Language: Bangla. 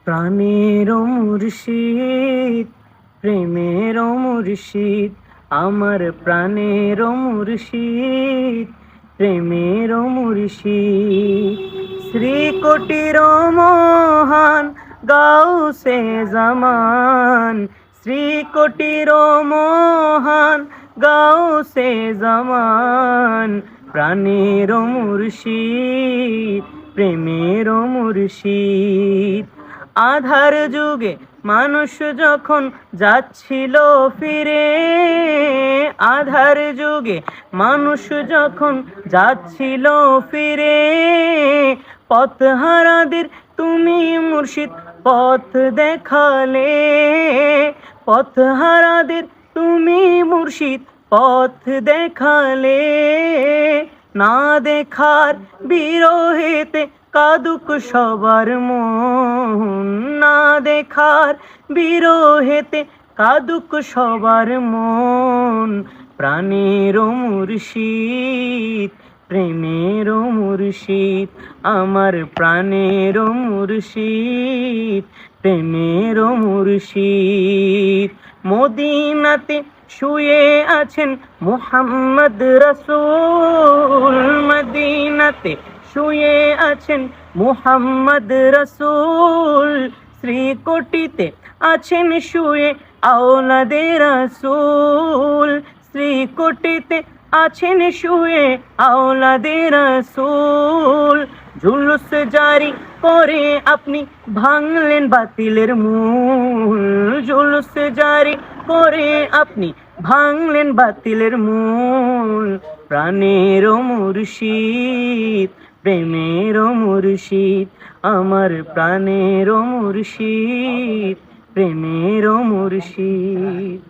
প্রাণের মুর্শিদ, প্রেমের মুর্শিদ, আমার প্রাণের মুর্শিদ, প্রেমের মুর্শিদ। শ্রীকোটির মহান গাউসে জামান, শ্রীকোটির মহান গাউসে জামান, প্রাণের মুর্শিদ, প্রেমের মুর্শিদ। আধার যুগে মানুষ যখন যাচ্ছিল ফিরে, আধার যুগে মানুষ যখন যাচ্ছিল ফিরে, পথহারাদের তুমি মুর্শিদ পথ দেখালে, পথহারাদের তুমি মুর্শিদ পথ দেখালে। না দেখার বিরহেতে কাদুক সবার মন, না দেখার বিরহেতে কাদুক সবার মন, প্রাণের মুর্শিদ, প্রেমের মুর্শিদ, আমার প্রাণের মুর্শিদ, প্রেমের মুর্শিদ। মদিনাতে শুয়ে আছেন মুহাম্মদ রাসূল, মদিনাতে শুয়ে আছেন মুহাম্মদ রাসূল, শ্রীকোটিতে আছেন শুয়ে আওলাদে রাসূল, শ্রীকোটিতে আছেন শুয়ে আওলাদে রাসূল। জুলুস জারি করে আপনি ভাঙলেন বাতিলের মূল, জুলুস জারি করে আপনি ভাঙলেন বাতিলের মূল, প্রাণের মুর্শিদ, প্রেমের মুর্শিদ, আমার প্রাণের মুর্শিদ, প্রেমের মুর্শিদ।